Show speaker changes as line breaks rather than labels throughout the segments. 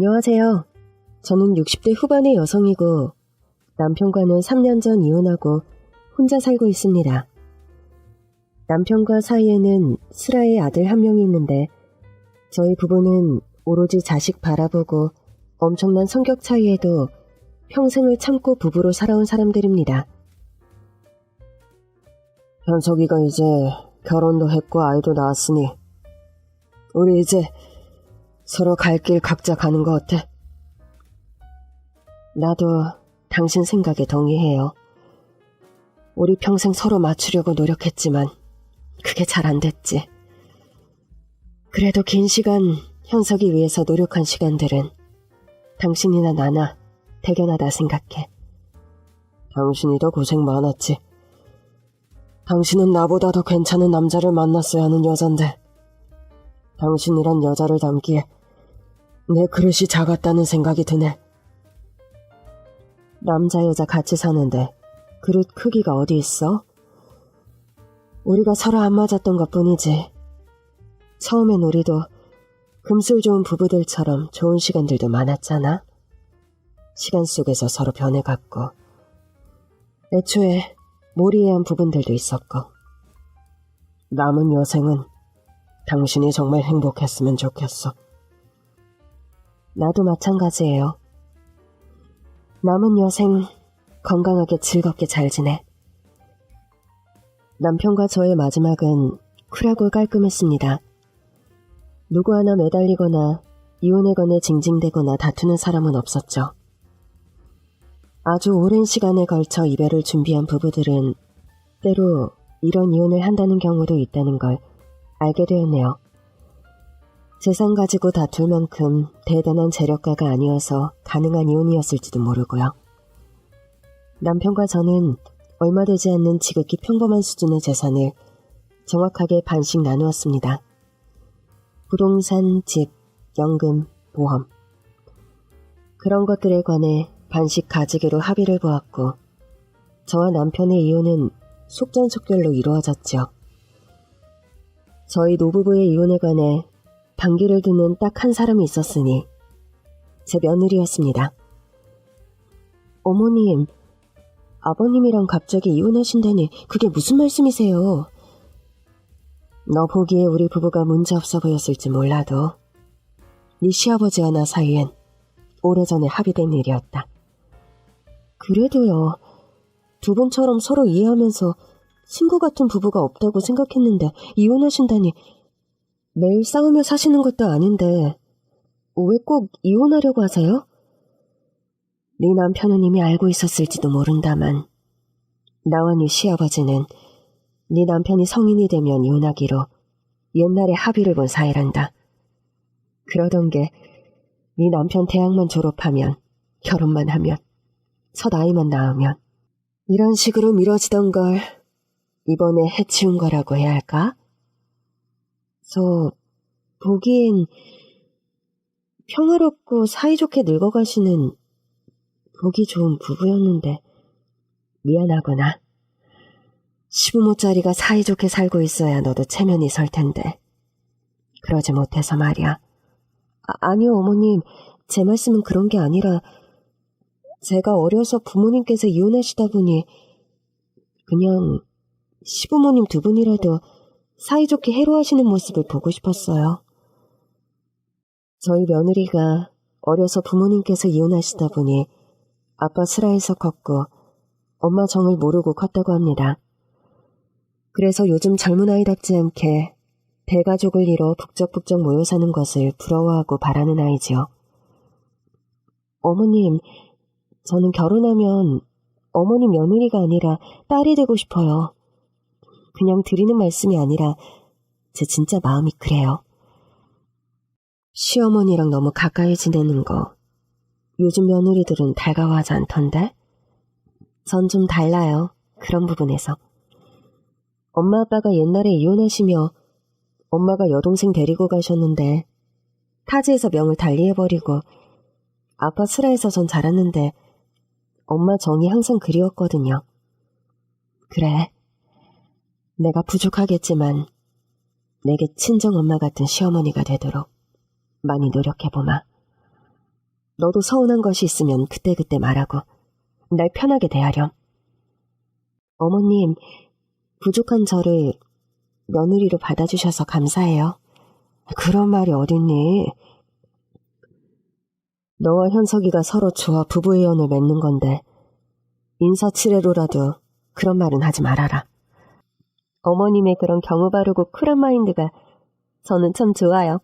안녕하세요. 저는 60대 후반의 여성이고 남편과는 3년 전 이혼하고 혼자 살고 있습니다. 남편과 사이에는 슬아의 아들 한 명이 있는데 저희 부부는 오로지 자식 바라보고 엄청난 성격 차이에도 평생을 참고 부부로 살아온 사람들입니다. 현석이가 이제 결혼도 했고 아이도 낳았으니 우리 이제 서로 갈 길 각자 가는 거 어때? 나도 당신 생각에 동의해요. 우리 평생 서로 맞추려고 노력했지만 그게 잘 안 됐지. 그래도 긴 시간 현석이 위해서 노력한 시간들은 당신이나 나나 대견하다 생각해. 당신이 더 고생 많았지. 당신은 나보다 더 괜찮은 남자를 만났어야 하는 여잔데 당신이란 여자를 닮기에 내 그릇이 작았다는 생각이 드네. 남자 여자 같이 사는데 그릇 크기가 어디 있어? 우리가 서로 안 맞았던 것뿐이지. 처음엔 우리도 금술 좋은 부부들처럼 좋은 시간들도 많았잖아. 시간 속에서 서로 변해갔고 애초에 몰이해한 부분들도 있었고. 남은 여생은 당신이 정말 행복했으면 좋겠어. 나도 마찬가지예요. 남은 여생 건강하게 즐겁게 잘 지내. 남편과 저의 마지막은 쿨하고 깔끔했습니다. 누구 하나 매달리거나 이혼에 관해 징징대거나 다투는 사람은 없었죠. 아주 오랜 시간에 걸쳐 이별을 준비한 부부들은 때로 이런 이혼을 한다는 경우도 있다는 걸 알게 되었네요. 재산 가지고 다툴 만큼 대단한 재력가가 아니어서 가능한 이혼이었을지도 모르고요. 남편과 저는 얼마 되지 않는 지극히 평범한 수준의 재산을 정확하게 반씩 나누었습니다. 부동산, 집, 연금, 보험. 그런 것들에 관해 반씩 가지기로 합의를 보았고 저와 남편의 이혼은 속전속결로 이루어졌죠. 저희 노부부의 이혼에 관해 반기를 두는 딱 한 사람이 있었으니 제 며느리였습니다. 어머님, 아버님이랑 갑자기 이혼하신다니 그게 무슨 말씀이세요? 너 보기에 우리 부부가 문제없어 보였을지 몰라도 네 시아버지와 나 사이엔 오래전에 합의된 일이었다. 그래도요, 두 분처럼 서로 이해하면서 친구 같은 부부가 없다고 생각했는데 이혼하신다니 매일 싸우며 사시는 것도 아닌데 왜 꼭 이혼하려고 하세요? 네 남편은 이미 알고 있었을지도 모른다만 나와 네 시아버지는 네 남편이 성인이 되면 이혼하기로 옛날에 합의를 본 사이란다. 그러던 게 네 남편 대학만 졸업하면 결혼만 하면 첫 아이만 낳으면 이런 식으로 미뤄지던 걸 이번에 해치운 거라고 해야 할까? 저 보기엔 평화롭고 사이좋게 늙어가시는 보기 좋은 부부였는데 미안하구나. 시부모짜리가 사이좋게 살고 있어야 너도 체면이 설 텐데 그러지 못해서 말이야. 아니요 어머님, 제 말씀은 그런 게 아니라 제가 어려서 부모님께서 이혼하시다 보니 그냥 시부모님 두 분이라도 사이좋게 해로하시는 모습을 보고 싶었어요. 저희 며느리가 어려서 부모님께서 이혼하시다 보니 아빠 슬하에서 컸고 엄마 정을 모르고 컸다고 합니다. 그래서 요즘 젊은 아이답지 않게 대가족을 이뤄 북적북적 모여 사는 것을 부러워하고 바라는 아이지요. 어머님, 저는 결혼하면 어머니 며느리가 아니라 딸이 되고 싶어요. 그냥 드리는 말씀이 아니라 제 진짜 마음이 그래요. 시어머니랑 너무 가까이 지내는 거 요즘 며느리들은 달가워하지 않던데? 전 좀 달라요. 그런 부분에서. 엄마 아빠가 옛날에 이혼하시며 엄마가 여동생 데리고 가셨는데 타지에서 명을 달리해버리고 아빠 슬하에서 전 자랐는데 엄마 정이 항상 그리웠거든요. 그래, 내가 부족하겠지만 내게 친정엄마 같은 시어머니가 되도록 많이 노력해보마. 너도 서운한 것이 있으면 그때그때 말하고 날 편하게 대하렴. 어머님, 부족한 저를 며느리로 받아주셔서 감사해요. 그런 말이 어딨니? 너와 현석이가 서로 좋아 부부애연을 맺는 건데 인사치레로라도 그런 말은 하지 말아라. 어머님의 그런 경우 바르고 쿨한 마인드가 저는 참 좋아요.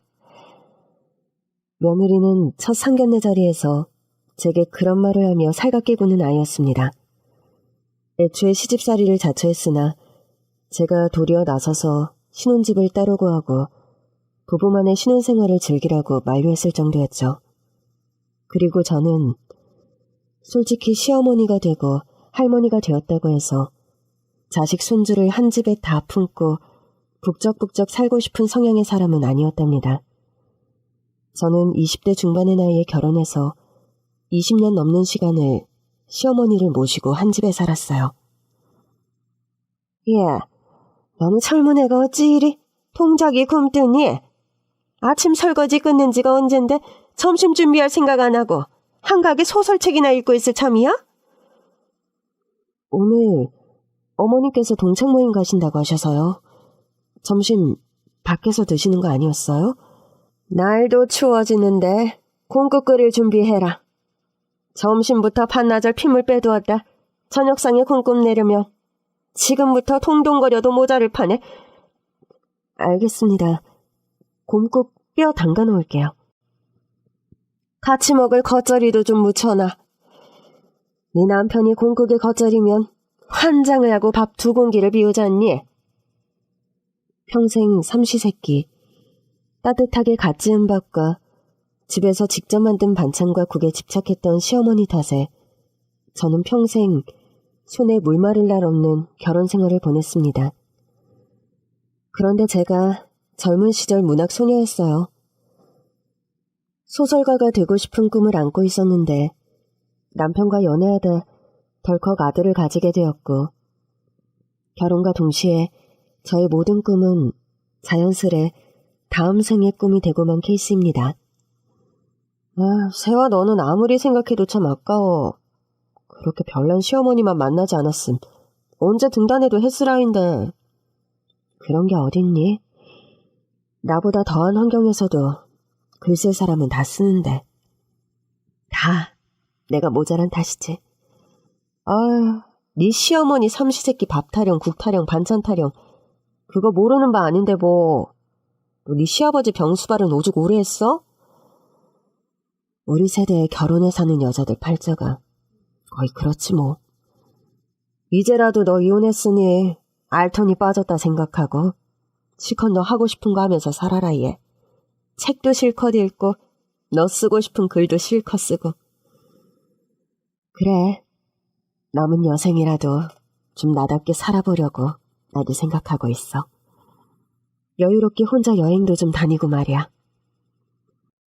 며느리는 첫 상견례 자리에서 제게 그런 말을 하며 살갑게 구는 아이였습니다. 애초에 시집살이를 자처했으나 제가 도리어 나서서 신혼집을 따로 구하고 부부만의 신혼생활을 즐기라고 만류했을 정도였죠. 그리고 저는 솔직히 시어머니가 되고 할머니가 되었다고 해서 자식 손주를 한 집에 다 품고 북적북적 살고 싶은 성향의 사람은 아니었답니다. 저는 20대 중반의 나이에 결혼해서 20년 넘는 시간을 시어머니를 모시고 한 집에 살았어요. 예, 너는 젊은 애가 어찌 이리 동작이 굼뜨니? 아침 설거지 끝낸 지가 언젠데 점심 준비할 생각 안 하고 한가하게 소설책이나 읽고 있을 참이야? 오늘 어머니께서 동창 모임 가신다고 하셔서요. 점심 밖에서 드시는 거 아니었어요? 날도 추워지는데 공국 끓일 준비해라. 점심부터 반나절 핌을 빼두었다. 저녁상에 공급 내려면 지금부터 동동거려도 모자를 파네. 알겠습니다. 곰국 뼈 담가 놓을게요. 같이 먹을 겉절이도 좀 묻혀놔. 네 남편이 공국에 겉절이면 환장을 하고 밥 2공기를 비우잖니. 평생 삼시세끼 따뜻하게 갓 지은 밥과 집에서 직접 만든 반찬과 국에 집착했던 시어머니 탓에 저는 평생 손에 물 마를 날 없는 결혼 생활을 보냈습니다. 그런데 제가 젊은 시절 문학 소녀였어요. 소설가가 되고 싶은 꿈을 안고 있었는데 남편과 연애하다 덜컥 아들을 가지게 되었고 결혼과 동시에 저의 모든 꿈은 자연스레 다음 생의 꿈이 되고만 케이스입니다. 세화 너는 아무리 생각해도 참 아까워. 그렇게 별난 시어머니만 만나지 않았음 언제 등단해도 했으라인데. 그런 게 어딨니? 나보다 더한 환경에서도 글 쓸 사람은 다 쓰는데. 다 내가 모자란 탓이지. 네 시어머니 삼시세끼 밥 타령, 국 타령, 반찬 타령 그거 모르는 바 아닌데 뭐. 네 시아버지 병수발은 오죽 오래 했어? 우리 세대에 결혼해 사는 여자들 팔자가 거의 그렇지 뭐. 이제라도 너 이혼했으니 알턴이 빠졌다 생각하고 실컷 너 하고 싶은 거 하면서 살아라 얘. 책도 실컷 읽고 너 쓰고 싶은 글도 실컷 쓰고. 그래, 남은 여생이라도 좀 나답게 살아보려고 나도 생각하고 있어. 여유롭게 혼자 여행도 좀 다니고 말이야.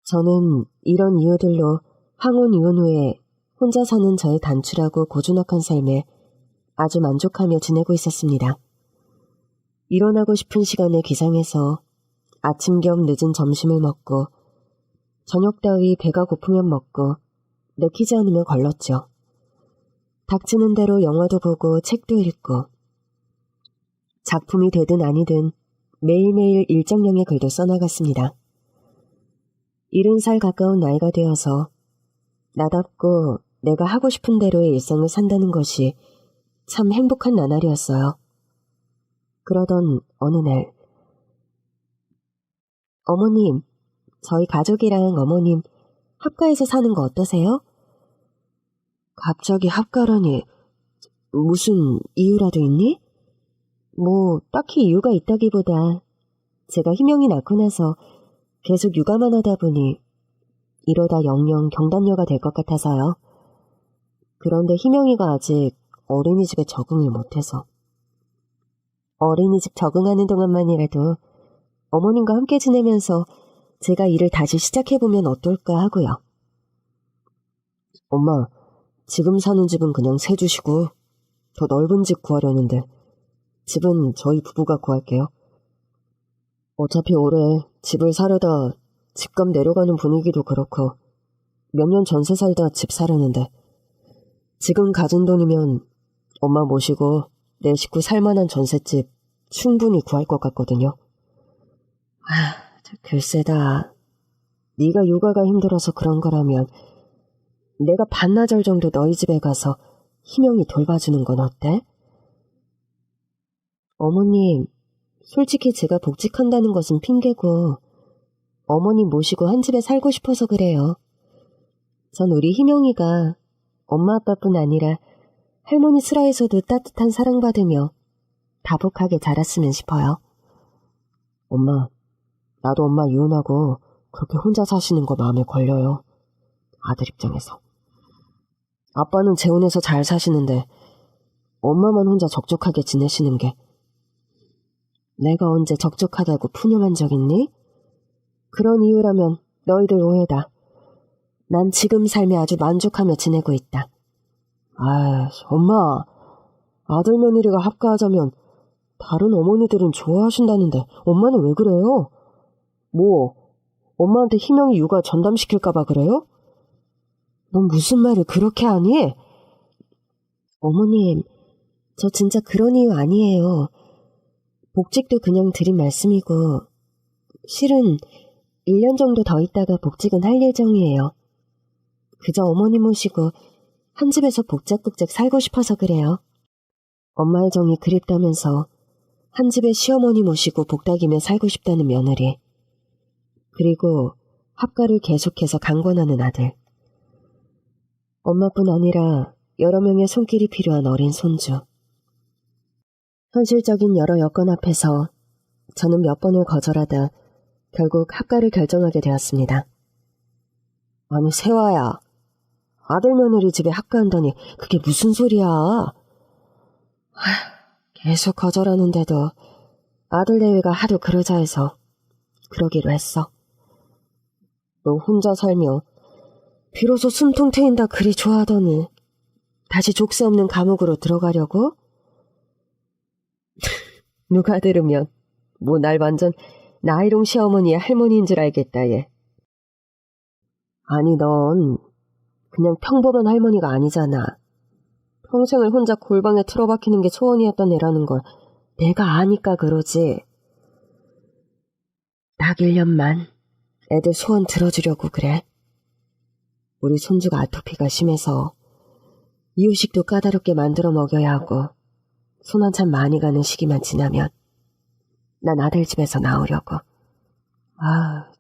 저는 이런 이유들로 황혼 이혼 후에 혼자 사는 저의 단출하고 고즈넉한 삶에 아주 만족하며 지내고 있었습니다. 일어나고 싶은 시간에 기상해서 아침 겸 늦은 점심을 먹고 저녁 따위 배가 고프면 먹고 내키지 않으면 걸렀죠. 닥치는 대로 영화도 보고 책도 읽고 작품이 되든 아니든 매일매일 일정량의 글도 써나갔습니다. 70살 가까운 나이가 되어서 나답고 내가 하고 싶은 대로의 일상을 산다는 것이 참 행복한 나날이었어요. 그러던 어느 날 어머님, 저희 가족이랑 어머님 합가해서 사는 거 어떠세요? 갑자기 합가라니 무슨 이유라도 있니? 뭐 딱히 이유가 있다기보다 제가 희명이 낳고 나서 계속 육아만 하다 보니 이러다 영영 경단녀가 될 것 같아서요. 그런데 희명이가 아직 어린이집에 적응을 못해서. 어린이집 적응하는 동안만이라도 어머님과 함께 지내면서 제가 일을 다시 시작해보면 어떨까 하고요. 엄마, 지금 사는 집은 그냥 새 주시고 더 넓은 집 구하려는데 집은 저희 부부가 구할게요. 어차피 올해 집을 사려다 집값 내려가는 분위기도 그렇고 몇 년 전세 살다 집 사려는데 지금 가진 돈이면 엄마 모시고 내 식구 살만한 전셋집 충분히 구할 것 같거든요. 글쎄다. 네가 육아가 힘들어서 그런 거라면 내가 반나절 정도 너희 집에 가서 희명이 돌봐주는 건 어때? 어머님, 솔직히 제가 복직한다는 것은 핑계고 어머님 모시고 한 집에 살고 싶어서 그래요. 전 우리 희명이가 엄마 아빠뿐 아니라 할머니 슬하에서도 따뜻한 사랑받으며 다복하게 자랐으면 싶어요. 엄마, 나도 엄마 이혼하고 그렇게 혼자 사시는 거 마음에 걸려요. 아들 입장에서. 아빠는 재혼해서 잘 사시는데 엄마만 혼자 적적하게 지내시는 게. 내가 언제 적적하다고 푸념한 적 있니? 그런 이유라면 너희들 오해다. 난 지금 삶에 아주 만족하며 지내고 있다. 엄마. 아들 며느리가 합가하자면 다른 어머니들은 좋아하신다는데 엄마는 왜 그래요? 뭐, 엄마한테 희명이 육아 전담시킬까봐 그래요? 넌 무슨 말을 그렇게 하니? 어머님, 저 진짜 그런 이유 아니에요. 복직도 그냥 드린 말씀이고 실은 1년 정도 더 있다가 복직은 할 예정이에요. 그저 어머니 모시고 한 집에서 복작복작 살고 싶어서 그래요. 엄마의 정이 그립다면서 한 집에 시어머니 모시고 복닥이며 살고 싶다는 며느리. 그리고 합가를 계속해서 강권하는 아들. 엄마뿐 아니라 여러 명의 손길이 필요한 어린 손주. 현실적인 여러 여건 앞에서 저는 몇 번을 거절하다 결국 합가를 결정하게 되었습니다. 아니 세화야, 아들 며느리 집에 합가한다니 그게 무슨 소리야? 계속 거절하는데도 아들 내외가 하도 그러자 해서 그러기로 했어. 너 혼자 살며 비로소 숨통 트인다 그리 좋아하더니 다시 족쇄 없는 감옥으로 들어가려고? 누가 들으면 뭐 날 완전 나이롱 시어머니의 할머니인 줄 알겠다 얘. 아니 넌 그냥 평범한 할머니가 아니잖아. 평생을 혼자 골방에 틀어박히는 게 소원이었던 애라는 걸 내가 아니까 그러지. 딱 1년만 애들 소원 들어주려고 그래. 우리 손주가 아토피가 심해서 이유식도 까다롭게 만들어 먹여야 하고 손 한참 많이 가는 시기만 지나면 난 아들 집에서 나오려고.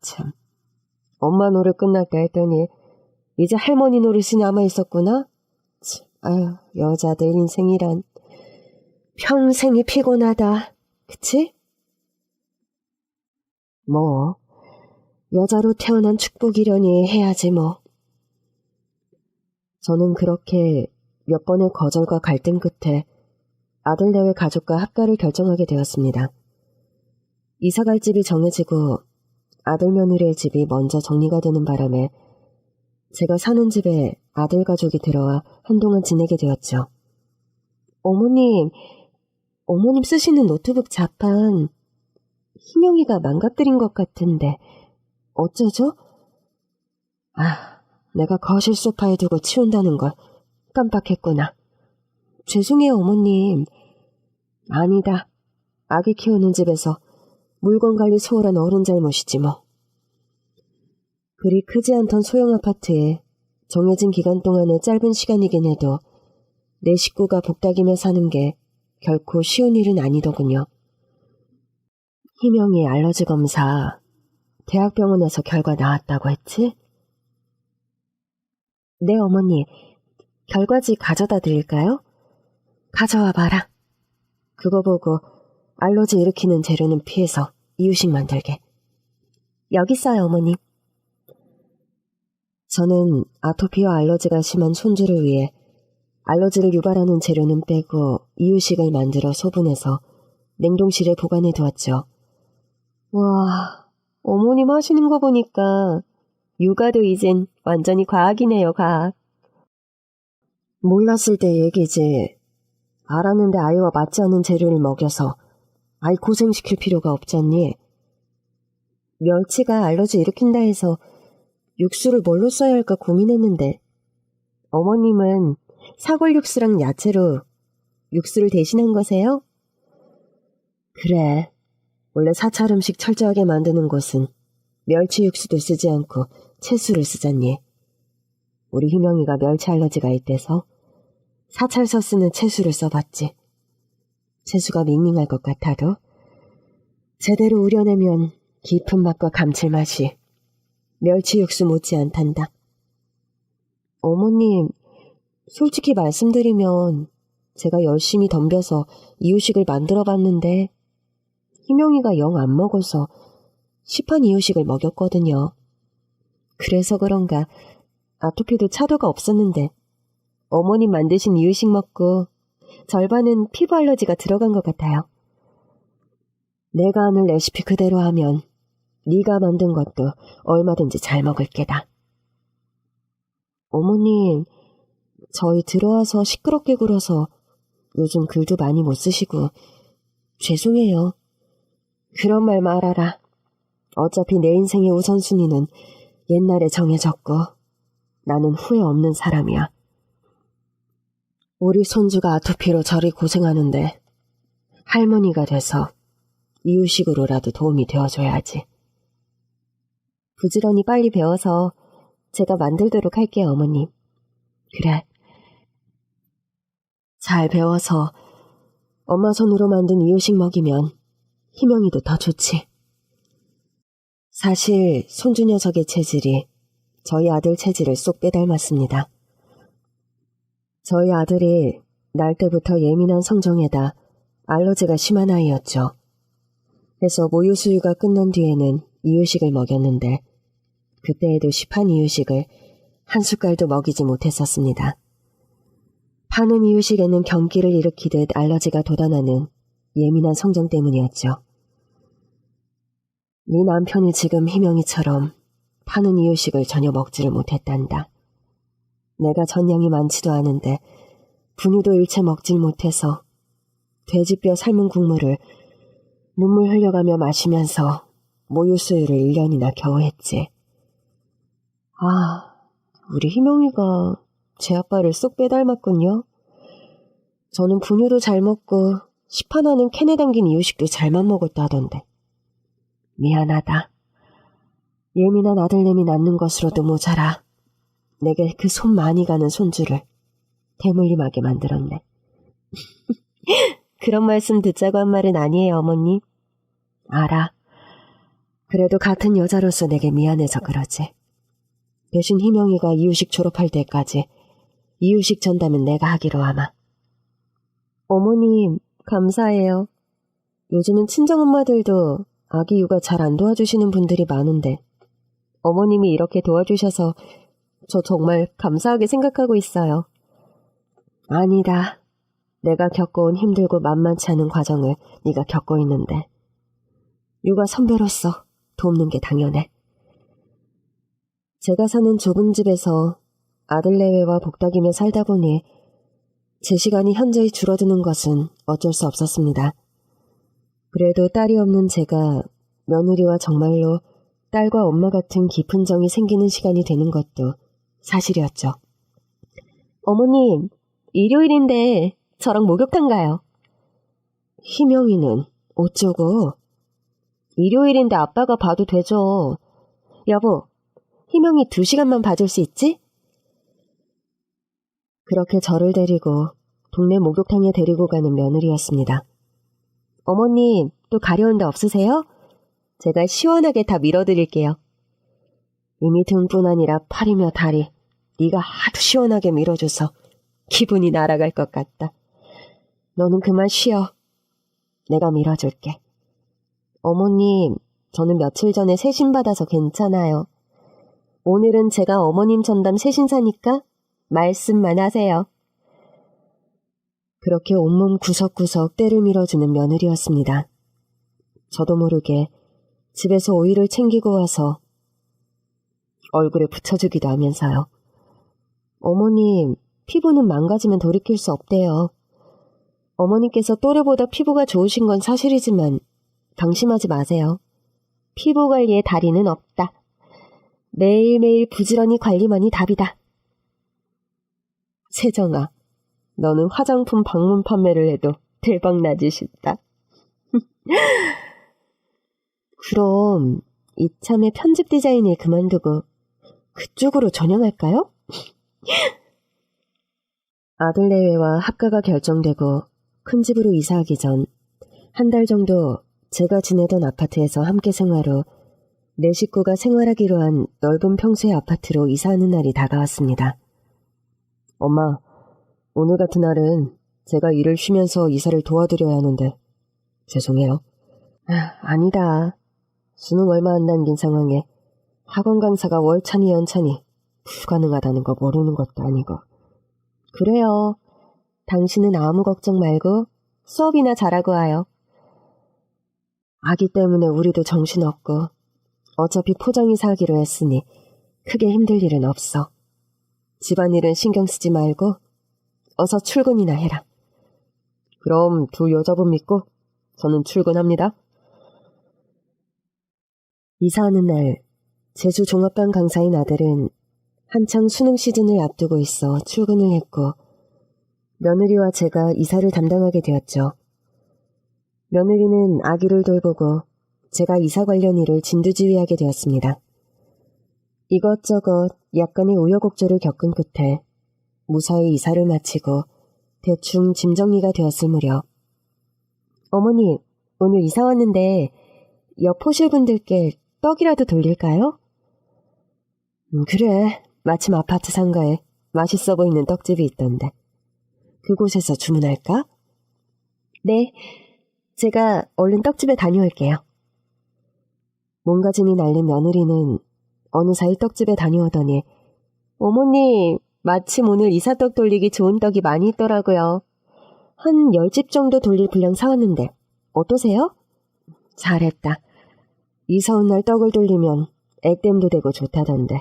참. 엄마 노릇 끝났다 했더니 이제 할머니 노릇이 남아있었구나? 여자들 인생이란 평생이 피곤하다. 그치? 뭐 여자로 태어난 축복이려니 해야지 뭐. 저는 그렇게 몇 번의 거절과 갈등 끝에 아들 내외 가족과 합가를 결정하게 되었습니다. 이사갈 집이 정해지고 아들 며느리의 집이 먼저 정리가 되는 바람에 제가 사는 집에 아들 가족이 들어와 한동안 지내게 되었죠. 어머님 쓰시는 노트북 자판 희명이가 망가뜨린 것 같은데 어쩌죠? 내가 거실 소파에 두고 치운다는 걸 깜빡했구나. 죄송해요 어머님. 아니다. 아기 키우는 집에서 물건 관리 소홀한 어른 잘못이지 뭐. 그리 크지 않던 소형 아파트에 정해진 기간 동안의 짧은 시간이긴 해도 내 식구가 복닥이며 사는 게 결코 쉬운 일은 아니더군요. 희명이 알러지 검사 대학병원에서 결과 나왔다고 했지? 네 어머니, 결과지 가져다 드릴까요? 가져와 봐라. 그거 보고 알러지 일으키는 재료는 피해서 이유식 만들게. 여기 있어요 어머니. 저는 아토피와 알러지가 심한 손주를 위해 알러지를 유발하는 재료는 빼고 이유식을 만들어 소분해서 냉동실에 보관해 두었죠. 와, 어머님 하시는 거 보니까 육아도 이젠 완전히 과학이네요, 과학. 몰랐을 때 얘기지. 알았는데 아이와 맞지 않는 재료를 먹여서 아이 고생시킬 필요가 없잖니. 멸치가 알러지 일으킨다 해서 육수를 뭘로 써야 할까 고민했는데 어머님은 사골 육수랑 야채로 육수를 대신한 거세요? 그래. 원래 사찰 음식 철저하게 만드는 곳은 멸치 육수도 쓰지 않고 채수를 쓰잖니. 우리 희명이가 멸치 알러지가 있대서 사찰서 쓰는 채수를 써봤지. 채수가 밍밍할 것 같아도 제대로 우려내면 깊은 맛과 감칠맛이 멸치 육수 못지않단다. 어머님, 솔직히 말씀드리면 제가 열심히 덤벼서 이유식을 만들어봤는데 희명이가 영 안 먹어서 시판 이유식을 먹였거든요. 그래서 그런가 아토피도 차도가 없었는데 어머님 만드신 이유식 먹고 절반은 피부 알러지가 들어간 것 같아요. 내가 아는 레시피 그대로 하면 네가 만든 것도 얼마든지 잘 먹을 게다. 어머님, 저희 들어와서 시끄럽게 굴어서 요즘 글도 많이 못 쓰시고 죄송해요. 그런 말 말아라. 어차피 내 인생의 우선순위는 옛날에 정해졌고 나는 후회 없는 사람이야. 우리 손주가 아토피로 저리 고생하는데 할머니가 돼서 이유식으로라도 도움이 되어줘야지. 부지런히 빨리 배워서 제가 만들도록 할게요, 어머님. 그래. 잘 배워서 엄마 손으로 만든 이유식 먹이면 희명이도 더 좋지. 사실 손주 녀석의 체질이 저희 아들 체질을 쏙 빼닮았습니다. 저희 아들이 날 때부터 예민한 성정에다 알러지가 심한 아이였죠. 그래서 모유 수유가 끝난 뒤에는 이유식을 먹였는데 그때에도 시판 이유식을 한 숟갈도 먹이지 못했었습니다. 파는 이유식에는 경기를 일으키듯 알러지가 돋아나는 예민한 성정 때문이었죠. 네 남편이 지금 희명이처럼 파는 이유식을 전혀 먹지를 못했단다. 내가 전량이 많지도 않은데 분유도 일체 먹질 못해서 돼지뼈 삶은 국물을 눈물 흘려가며 마시면서 모유 수유를 1년이나 겨우 했지. 아, 우리 희명이가 제 아빠를 쏙 빼닮았군요. 저는 분유도 잘 먹고 시판하는 캔에 담긴 이유식도 잘만 먹었다던데. 미안하다. 예민한 아들내미 낳는 것으로도 모자라 내게 그 손 많이 가는 손주를 대물림하게 만들었네. 그런 말씀 듣자고 한 말은 아니에요, 어머님. 알아. 그래도 같은 여자로서 내게 미안해서 그러지. 대신 희명이가 이유식 졸업할 때까지 이유식 전담은 내가 하기로 하마. 어머님, 감사해요. 요즘은 친정엄마들도 아기 육아 잘 안 도와주시는 분들이 많은데 어머님이 이렇게 도와주셔서 저 정말 감사하게 생각하고 있어요. 아니다. 내가 겪어온 힘들고 만만치 않은 과정을 네가 겪고 있는데 육아 선배로서 돕는 게 당연해. 제가 사는 좁은 집에서 아들 내외와 복닥이며 살다 보니 제 시간이 현저히 줄어드는 것은 어쩔 수 없었습니다. 그래도 딸이 없는 제가 며느리와 정말로 딸과 엄마 같은 깊은 정이 생기는 시간이 되는 것도 사실이었죠. 어머님, 일요일인데 저랑 목욕탕 가요. 희명이는 어쩌고? 일요일인데 아빠가 봐도 되죠. 여보, 희명이 2시간만 봐줄 수 있지? 그렇게 저를 데리고 동네 목욕탕에 데리고 가는 며느리였습니다. 어머님, 또 가려운 데 없으세요? 제가 시원하게 다 밀어드릴게요. 이미 등뿐 아니라 팔이며 다리, 네가 하도 시원하게 밀어줘서 기분이 날아갈 것 같다. 너는 그만 쉬어. 내가 밀어줄게. 어머님, 저는 며칠 전에 세신 받아서 괜찮아요. 오늘은 제가 어머님 전담 세신사니까 말씀만 하세요. 그렇게 온몸 구석구석 때를 밀어주는 며느리였습니다. 저도 모르게 집에서 오이를 챙기고 와서 얼굴에 붙여주기도 하면서요. 어머님, 피부는 망가지면 돌이킬 수 없대요. 어머님께서 또래보다 피부가 좋으신 건 사실이지만 방심하지 마세요. 피부 관리에 달인은 없다. 매일매일 부지런히 관리만이 답이다. 세정아, 너는 화장품 방문 판매를 해도 대박나지 싶다. 그럼 이참에 편집 디자인을 그만두고 그쪽으로 전향할까요? 아들 내외와 합가가 결정되고 큰 집으로 이사하기 전 한 달 정도 제가 지내던 아파트에서 함께 생활 후 내 식구가 생활하기로 한 넓은 평수의 아파트로 이사하는 날이 다가왔습니다. 엄마, 오늘 같은 날은 제가 일을 쉬면서 이사를 도와드려야 하는데 죄송해요. 아니다. 수능 얼마 안 남긴 상황에 학원 강사가 월찬이 연찬이 불가능하다는 거 모르는 것도 아니고. 그래요. 당신은 아무 걱정 말고 수업이나 잘하고 와요. 아기 때문에 우리도 정신없고 어차피 포장이사 하기로 했으니 크게 힘들 일은 없어. 집안일은 신경 쓰지 말고 어서 출근이나 해라. 그럼 두 여자분 믿고 저는 출근합니다. 이사하는 날 제주 종합반 강사인 아들은 한창 수능 시즌을 앞두고 있어 출근을 했고 며느리와 제가 이사를 담당하게 되었죠. 며느리는 아기를 돌보고 제가 이사 관련 일을 진두지휘하게 되었습니다. 이것저것 약간의 우여곡절을 겪은 끝에 무사히 이사를 마치고 대충 짐 정리가 되었을 무렵 어머니, 오늘 이사 왔는데 옆 호실 분들께 떡이라도 돌릴까요? 그래, 마침 아파트 상가에 맛있어 보이는 떡집이 있던데 그곳에서 주문할까? 네, 제가 얼른 떡집에 다녀올게요. 몸가짐이 날린 며느리는 어느 사이 떡집에 다녀오더니 어머니, 마침 오늘 이사떡 돌리기 좋은 떡이 많이 있더라고요. 한 10집 정도 돌릴 분량 사왔는데 어떠세요? 잘했다. 이사 온 날 떡을 돌리면 액땜도 되고 좋다던데.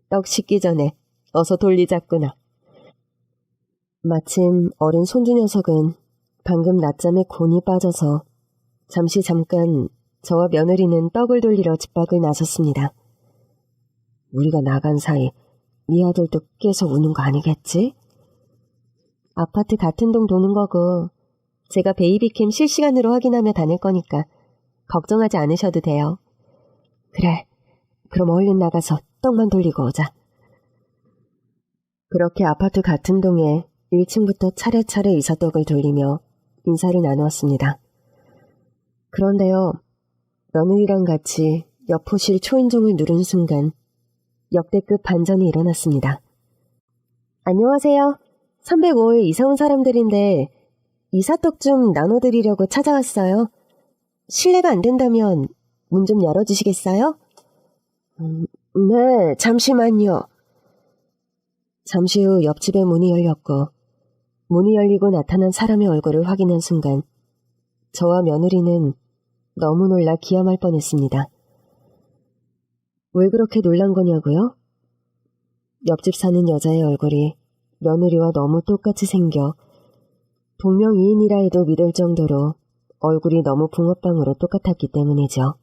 떡 식기 전에 어서 돌리자꾸나. 마침 어린 손주 녀석은 방금 낮잠에 곤이 빠져서 잠깐 저와 며느리는 떡을 돌리러 집 밖을 나섰습니다. 우리가 나간 사이 네 아들도 계속 우는 거 아니겠지? 아파트 같은 동 도는 거고 제가 베이비캠 실시간으로 확인하며 다닐 거니까 걱정하지 않으셔도 돼요. 그래, 그럼 얼른 나가서 떡만 돌리고 오자. 그렇게 아파트 같은 동에 1층부터 차례차례 이사떡을 돌리며 인사를 나누었습니다. 그런데요, 며느리랑 같이 옆 호실 초인종을 누른 순간 역대급 반전이 일어났습니다. 안녕하세요. 305에 이사 온 사람들인데 이사떡 좀 나눠드리려고 찾아왔어요. 실례가 안 된다면 문 좀 열어주시겠어요? 네, 잠시만요. 잠시 후 옆집의 문이 열렸고 문이 열리고 나타난 사람의 얼굴을 확인한 순간 저와 며느리는 너무 놀라 기함할 뻔했습니다. 왜 그렇게 놀란 거냐고요? 옆집 사는 여자의 얼굴이 며느리와 너무 똑같이 생겨 동명이인이라 해도 믿을 정도로 얼굴이 너무 붕어빵으로 똑같았기 때문이죠.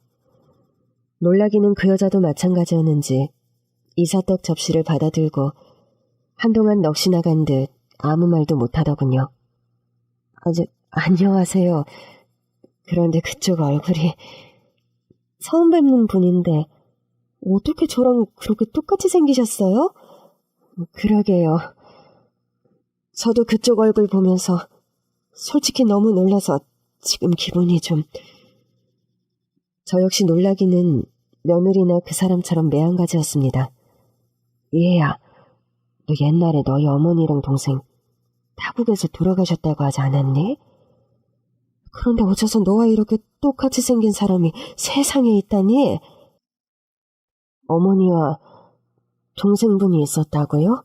놀라기는 그 여자도 마찬가지였는지 이사떡 접시를 받아들고 한동안 넋이 나간 듯 아무 말도 못하더군요. 안녕하세요. 그런데 그쪽 얼굴이 처음 뵙는 분인데 어떻게 저랑 그렇게 똑같이 생기셨어요? 그러게요. 저도 그쪽 얼굴 보면서 솔직히 너무 놀라서 지금 기분이 좀... 저 역시 놀라기는 며느리나 그 사람처럼 매한가지였습니다. 얘야, 너 옛날에 너희 어머니랑 동생 타국에서 돌아가셨다고 하지 않았니? 그런데 어째서 너와 이렇게 똑같이 생긴 사람이 세상에 있다니? 어머니와 동생분이 있었다고요?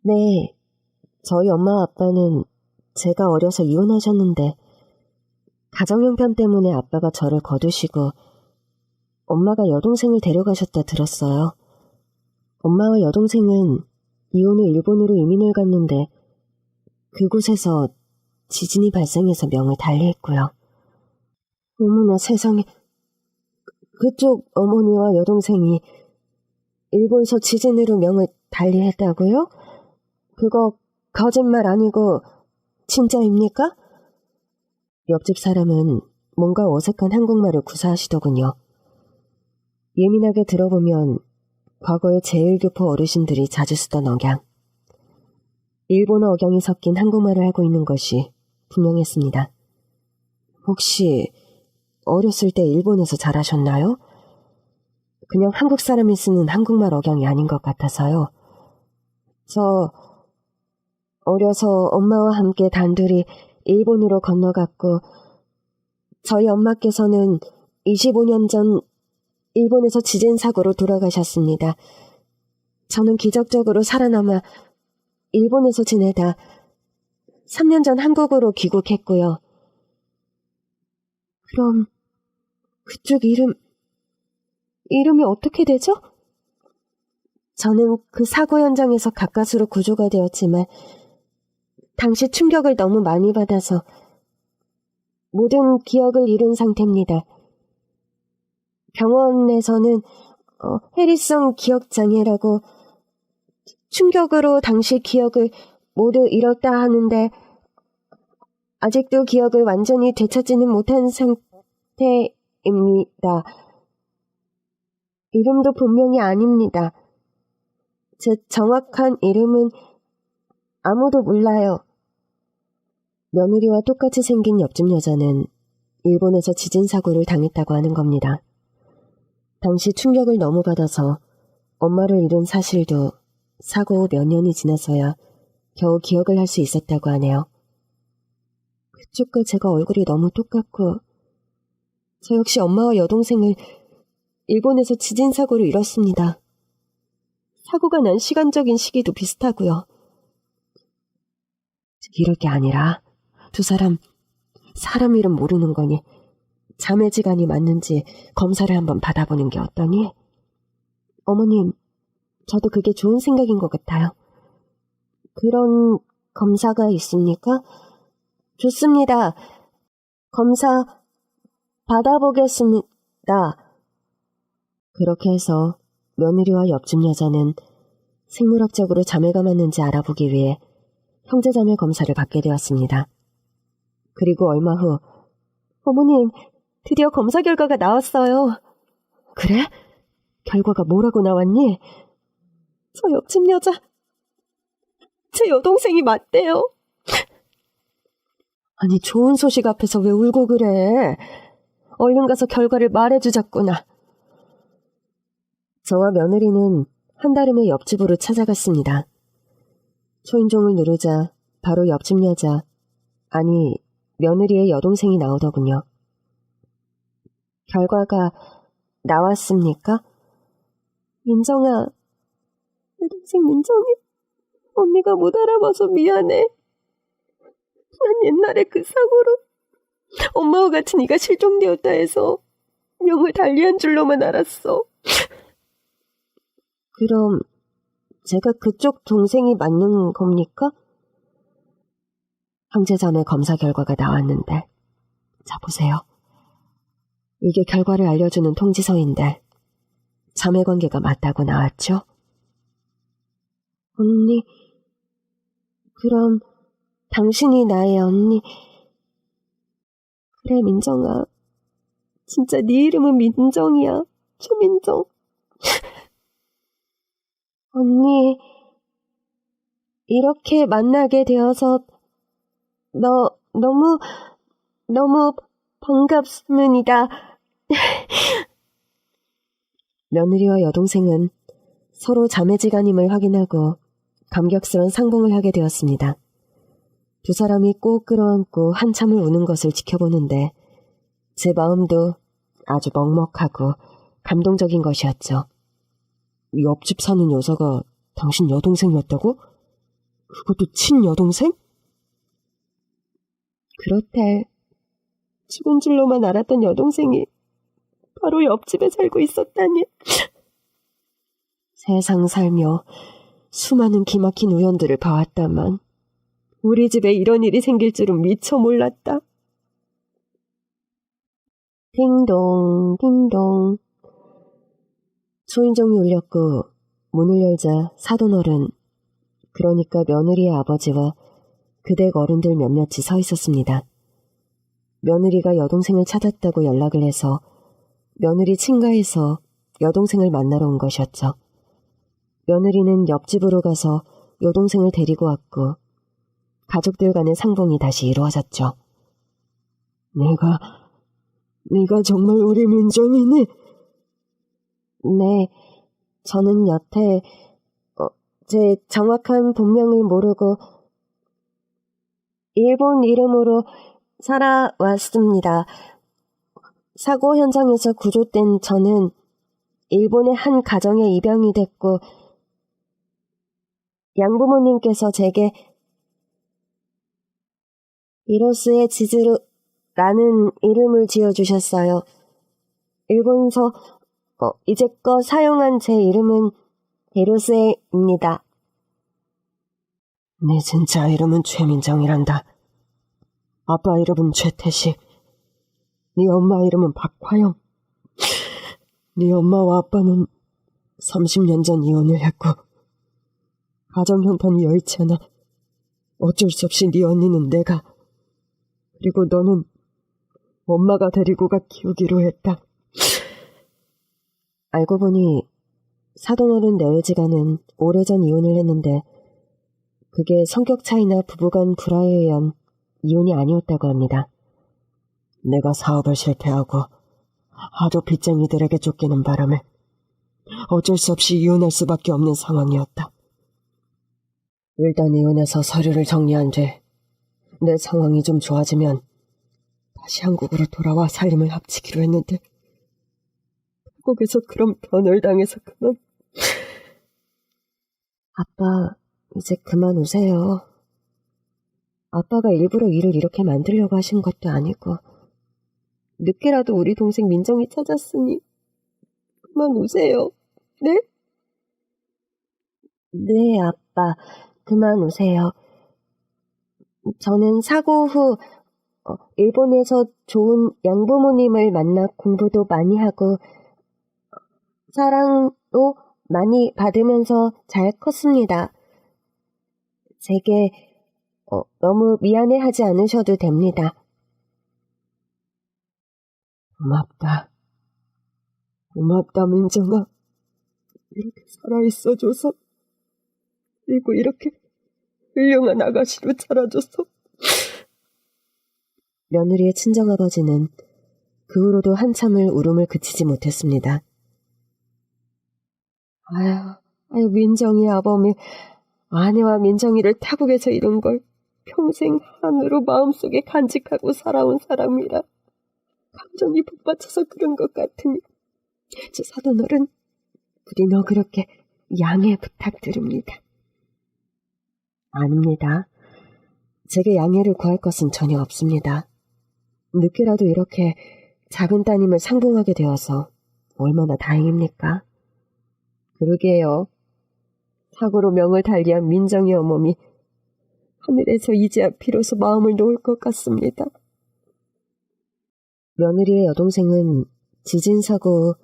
네, 저희 엄마 아빠는 제가 어려서 이혼하셨는데 가정형편 때문에 아빠가 저를 거두시고 엄마가 여동생을 데려가셨다 들었어요. 엄마와 여동생은 이혼 후 일본으로 이민을 갔는데 그곳에서 지진이 발생해서 명을 달리했고요. 어머나 세상에, 그쪽 어머니와 여동생이 일본서 지진으로 명을 달리했다고요? 그거 거짓말 아니고 진짜입니까? 옆집 사람은 뭔가 어색한 한국말을 구사하시더군요. 예민하게 들어보면 과거의 제1교포 어르신들이 자주 쓰던 억양, 일본어 억양이 섞인 한국말을 하고 있는 것이 분명했습니다. 혹시 어렸을 때 일본에서 자라셨나요? 그냥 한국 사람이 쓰는 한국말 억양이 아닌 것 같아서요. 저 어려서 엄마와 함께 단둘이 일본으로 건너갔고 저희 엄마께서는 25년 전 일본에서 지진 사고로 돌아가셨습니다. 저는 기적적으로 살아남아 일본에서 지내다 3년 전 한국으로 귀국했고요. 그럼 그쪽 이름이 어떻게 되죠? 저는 그 사고 현장에서 가까스로 구조가 되었지만 당시 충격을 너무 많이 받아서 모든 기억을 잃은 상태입니다. 병원에서는 해리성 기억장애라고 충격으로 당시 기억을 모두 잃었다 하는데 아직도 기억을 완전히 되찾지는 못한 상태입니다. 이름도 본명이 아닙니다. 제 정확한 이름은 아무도 몰라요. 며느리와 똑같이 생긴 옆집 여자는 일본에서 지진 사고를 당했다고 하는 겁니다. 당시 충격을 너무 받아서 엄마를 잃은 사실도 사고 후 몇 년이 지나서야 겨우 기억을 할 수 있었다고 하네요. 그쪽과 제가 얼굴이 너무 똑같고 저 역시 엄마와 여동생을 일본에서 지진 사고로 잃었습니다. 사고가 난 시간적인 시기도 비슷하고요. 이럴 게 아니라 두 사람 이름 모르는 거니 자매지간이 맞는지 검사를 한번 받아보는 게 어떠니? 어머님, 저도 그게 좋은 생각인 것 같아요. 그런 검사가 있습니까? 좋습니다. 검사 받아보겠습니다. 그렇게 해서 며느리와 옆집 여자는 생물학적으로 자매가 맞는지 알아보기 위해 형제자매 검사를 받게 되었습니다. 그리고 얼마 후 어머님, 드디어 검사 결과가 나왔어요. 그래? 결과가 뭐라고 나왔니? 저 옆집 여자, 제 여동생이 맞대요. 아니, 좋은 소식 앞에서 왜 울고 그래? 얼른 가서 결과를 말해주자꾸나. 저와 며느리는 한달음에 옆집으로 찾아갔습니다. 초인종을 누르자 바로 옆집 여자, 아니 며느리의 여동생이 나오더군요. 결과가 나왔습니까? 민정아, 내 동생 민정이 언니가 못 알아봐서 미안해. 난 옛날에 그 사고로 엄마와 같이 네가 실종되었다 해서 명을 달리한 줄로만 알았어. 그럼 제가 그쪽 동생이 맞는 겁니까? 형제자매 검사 결과가 나왔는데, 자 보세요. 이게 결과를 알려주는 통지서인데 자매관계가 맞다고 나왔죠? 언니, 그럼 당신이 나의 언니. 그래 민정아, 진짜 네 이름은 민정이야. 최민정. 언니, 이렇게 만나게 되어서 너무 반갑습니다. 며느리와 여동생은 서로 자매지간임을 확인하고 감격스런 상봉을 하게 되었습니다. 두 사람이 꼭 끌어안고 한참을 우는 것을 지켜보는데 제 마음도 아주 먹먹하고 감동적인 것이었죠. 옆집 사는 여자가 당신 여동생이었다고? 그것도 친여동생? 그렇대. 죽은 줄로만 알았던 여동생이 바로 옆집에 살고 있었다니. 세상 살며 수많은 기막힌 우연들을 봐왔다만 우리 집에 이런 일이 생길 줄은 미처 몰랐다. 딩동 딩동. 초인종이 울렸고 문을 열자 사돈어른, 그러니까 며느리의 아버지와 그댁 어른들 몇몇이 서 있었습니다. 며느리가 여동생을 찾았다고 연락을 해서 며느리 친가에서 여동생을 만나러 온 것이었죠. 며느리는 옆집으로 가서 여동생을 데리고 왔고 가족들 간의 상봉이 다시 이루어졌죠. 네가 정말 우리 민정이니? 네, 저는 여태 제 정확한 본명을 모르고 일본 이름으로 살아왔습니다. 사고 현장에서 구조된 저는 일본의 한 가정에 입양이 됐고 양부모님께서 제게 이로스의 지즈루라는 이름을 지어주셨어요. 일본서 이제껏 사용한 제 이름은 히로스에입니다. 네 진짜 이름은 최민정이란다. 아빠 이름은 최태식. 네 엄마 이름은 박화영. 네 엄마와 아빠는 30년 전 이혼을 했고 가정 형편이 여의치 않아 어쩔 수 없이 네 언니는 내가, 그리고 너는 엄마가 데리고 가 키우기로 했다. 알고 보니 사돈어른 내외지간은 오래전 이혼을 했는데 그게 성격 차이나 부부간 불화에 의한 이혼이 아니었다고 합니다. 내가 사업을 실패하고 하도 빚쟁이들에게 쫓기는 바람에 어쩔 수 없이 이혼할 수밖에 없는 상황이었다. 일단 이혼해서 서류를 정리한 뒤 내 상황이 좀 좋아지면 다시 한국으로 돌아와 살림을 합치기로 했는데 한국에서 그런 변을 당해서 그만. 아빠, 이제 그만 우세요. 아빠가 일부러 일을 이렇게 만들려고 하신 것도 아니고 늦게라도 우리 동생 민정이 찾았으니 그만 우세요. 네? 네, 아빠. 그만 우세요. 저는 사고 후 일본에서 좋은 양부모님을 만나 공부도 많이 하고 사랑도 많이 받으면서 잘 컸습니다. 제게 너무 미안해하지 않으셔도 됩니다. 고맙다 민정아. 이렇게 살아있어줘서, 그리고 이렇게 훌륭한 아가씨로 자라줘서. 며느리의 친정아버지는 그 후로도 한참을 울음을 그치지 못했습니다. 아유 민정이 아범이 아내와 민정이를 타국에서 이룬 걸 평생 한으로 마음속에 간직하고 살아온 사람이라 감정이 북받쳐서 그런 것 같으니 저 사돈어른, 부디 너 그렇게 양해 부탁드립니다. 아닙니다. 제게 양해를 구할 것은 전혀 없습니다. 늦게라도 이렇게 작은 따님을 상봉하게 되어서 얼마나 다행입니까? 그러게요. 사고로 명을 달리한 민정의 어머니, 하늘에서 이제야 비로소 마음을 놓을 것 같습니다. 며느리의 여동생은 지진사고 후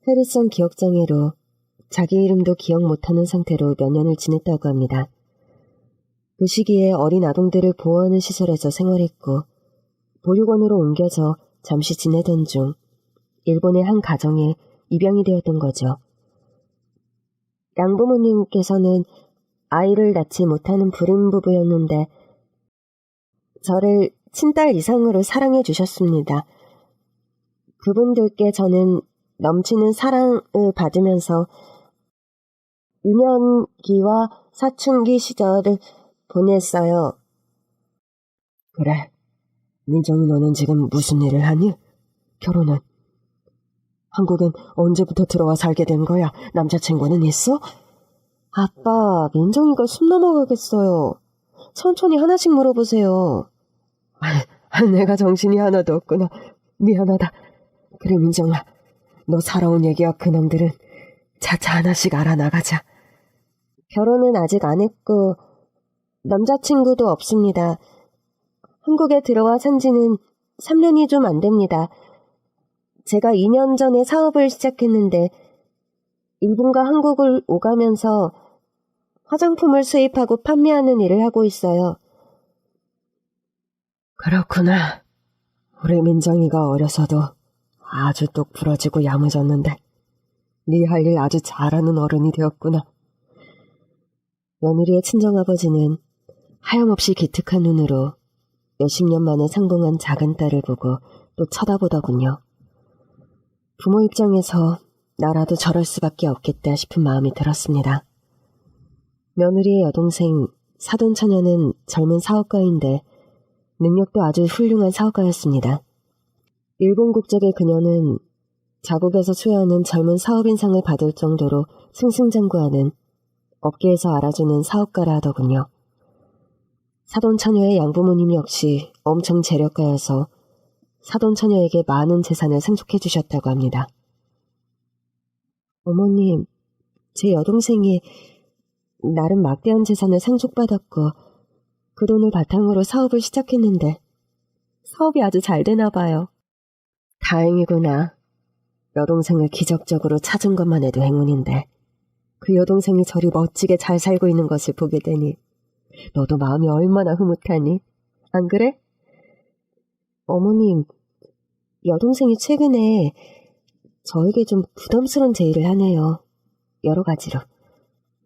혈액성 기억장애로 자기 이름도 기억 못하는 상태로 몇 년을 지냈다고 합니다. 그 시기에 어린 아동들을 보호하는 시설에서 생활했고 보육원으로 옮겨져 잠시 지내던 중 일본의 한 가정에 입양이 되었던 거죠. 양부모님께서는 아이를 낳지 못하는 불임 부부였는데 저를 친딸 이상으로 사랑해 주셨습니다. 그분들께 저는 넘치는 사랑을 받으면서 유년기와 사춘기 시절을 보냈어요. 그래, 민정이 너는 지금 무슨 일을 하니? 결혼은? 한국엔 언제부터 들어와 살게 된 거야? 남자친구는 있어? 아빠, 민정이가 숨 넘어가겠어요. 천천히 하나씩 물어보세요. 내가 정신이 하나도 없구나. 미안하다. 그래 민정아, 너 살아온 얘기와 근황들은 차차 하나씩 알아나가자. 결혼은 아직 안 했고 남자친구도 없습니다. 한국에 들어와 산 지는 3년이 좀 안 됩니다. 제가 2년 전에 사업을 시작했는데 일본과 한국을 오가면서 화장품을 수입하고 판매하는 일을 하고 있어요. 그렇구나. 우리 민정이가 어려서도 아주 똑 부러지고 야무졌는데 네 할 일 아주 잘하는 어른이 되었구나. 며느리의 친정아버지는 하염없이 기특한 눈으로 몇십 년 만에 상봉한 작은 딸을 보고 또 쳐다보더군요. 부모 입장에서 나라도 저럴 수밖에 없겠다 싶은 마음이 들었습니다. 며느리의 여동생 사돈처녀는 젊은 사업가인데 능력도 아주 훌륭한 사업가였습니다. 일본 국적의 그녀는 자국에서 수여하는 젊은 사업인상을 받을 정도로 승승장구하는 업계에서 알아주는 사업가라 하더군요. 사돈처녀의 양부모님 역시 엄청 재력가여서 사돈처녀에게 많은 재산을 상속해 주셨다고 합니다. 어머님, 제 여동생이 나름 막대한 재산을 상속받았고 그 돈을 바탕으로 사업을 시작했는데 사업이 아주 잘 되나 봐요. 다행이구나. 여동생을 기적적으로 찾은 것만 해도 행운인데 그 여동생이 저리 멋지게 잘 살고 있는 것을 보게 되니 너도 마음이 얼마나 흐뭇하니? 안 그래? 어머님, 여동생이 최근에 저에게 좀 부담스러운 제의를 하네요. 여러 가지로.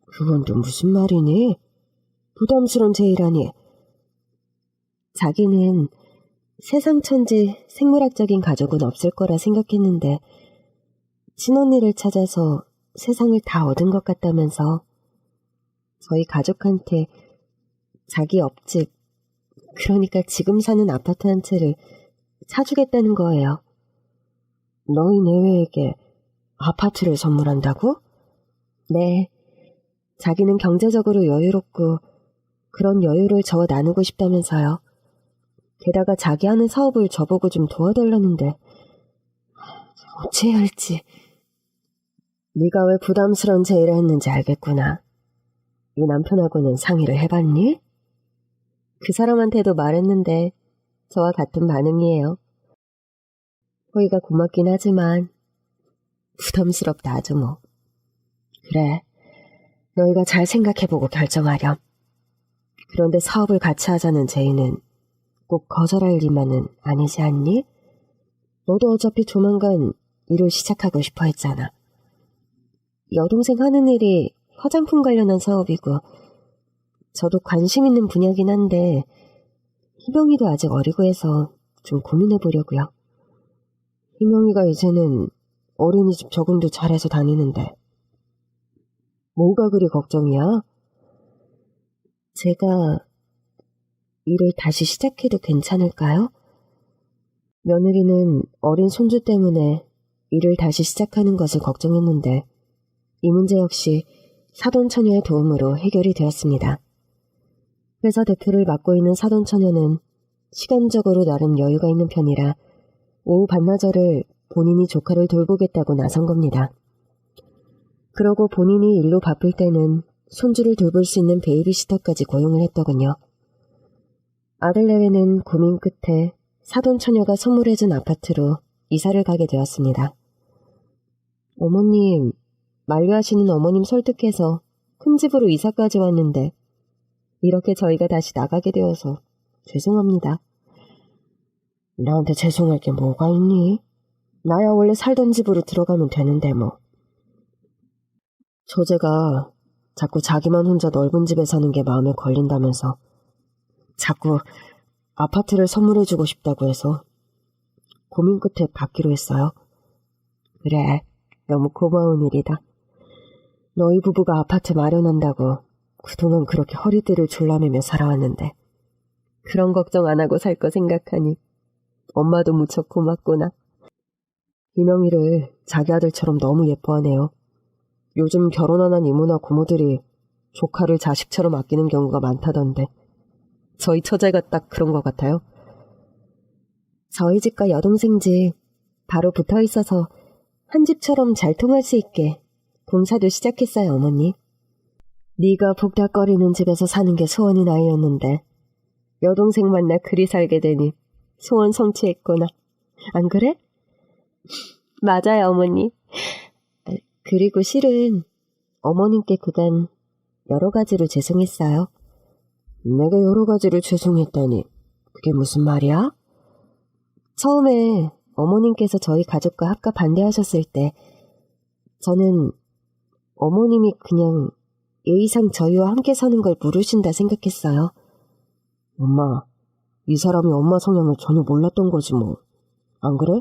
그건 또 무슨 말이니? 부담스러운 제의라니. 자기는 세상천지 생물학적인 가족은 없을 거라 생각했는데 친언니를 찾아서 세상을 다 얻은 것 같다면서 저희 가족한테 자기 업집, 그러니까 지금 사는 아파트 한 채를 사주겠다는 거예요. 너희 내외에게 아파트를 선물한다고? 네. 자기는 경제적으로 여유롭고 그런 여유를 저와 나누고 싶다면서요. 게다가 자기 하는 사업을 저보고 좀 도와달라는데 어찌해야 할지. 네가 왜 부담스러운 제의를 했는지 알겠구나. 네 남편하고는 상의를 해봤니? 그 사람한테도 말했는데 저와 같은 반응이에요. 호의가 고맙긴 하지만 부담스럽다 아주 뭐. 그래, 너희가 잘 생각해보고 결정하렴. 그런데 사업을 같이 하자는 제의는 꼭 거절할 일만은 아니지 않니? 너도 어차피 조만간 일을 시작하고 싶어 했잖아. 여동생 하는 일이 화장품 관련한 사업이고 저도 관심 있는 분야긴 한데 희명이도 아직 어리고 해서 좀 고민해 보려고요. 희명이가 이제는 어린이집 적응도 잘해서 다니는데 뭐가 그리 걱정이야? 제가 일을 다시 시작해도 괜찮을까요? 며느리는 어린 손주 때문에 일을 다시 시작하는 것을 걱정했는데 이 문제 역시 사돈처녀의 도움으로 해결이 되었습니다. 회사 대표를 맡고 있는 사돈처녀는 시간적으로 나름 여유가 있는 편이라 오후 반나절을 본인이 조카를 돌보겠다고 나선 겁니다. 그러고 본인이 일로 바쁠 때는 손주를 돌볼 수 있는 베이비시터까지 고용을 했더군요. 아들 내외는 고민 끝에 사돈처녀가 선물해준 아파트로 이사를 가게 되었습니다. 어머님, 만류하시는 어머님 설득해서 큰 집으로 이사까지 왔는데 이렇게 저희가 다시 나가게 되어서 죄송합니다. 나한테 죄송할 게 뭐가 있니? 나야 원래 살던 집으로 들어가면 되는데 뭐. 처제가 자꾸 자기만 혼자 넓은 집에 사는 게 마음에 걸린다면서 자꾸 아파트를 선물해주고 싶다고 해서 고민 끝에 받기로 했어요. 그래, 너무 고마운 일이다. 너희 부부가 아파트 마련한다고 그동안 그렇게 허리띠를 졸라매며 살아왔는데 그런 걱정 안 하고 살 거 생각하니 엄마도 무척 고맙구나. 희명이를 자기 아들처럼 너무 예뻐하네요. 요즘 결혼 안 한 이모나 고모들이 조카를 자식처럼 아끼는 경우가 많다던데 저희 처제가 딱 그런 것 같아요. 저희 집과 여동생 집 바로 붙어 있어서 한 집처럼 잘 통할 수 있게 공사도 시작했어요, 어머니. 네가 복닥거리는 집에서 사는 게 소원인 아이였는데 여동생 만나 그리 살게 되니 소원 성취했구나. 안 그래? 맞아요, 어머니. 그리고 실은 어머님께 그간 여러 가지로 죄송했어요.
내가 여러 가지로 죄송했다니 그게 무슨 말이야?
처음에 어머님께서 저희 가족과 합가 반대하셨을 때 저는 어머님이 그냥 예의상 저희와 함께 사는 걸 물으신다 생각했어요.
엄마, 이 사람이 엄마 성향을 전혀 몰랐던 거지 뭐. 안 그래?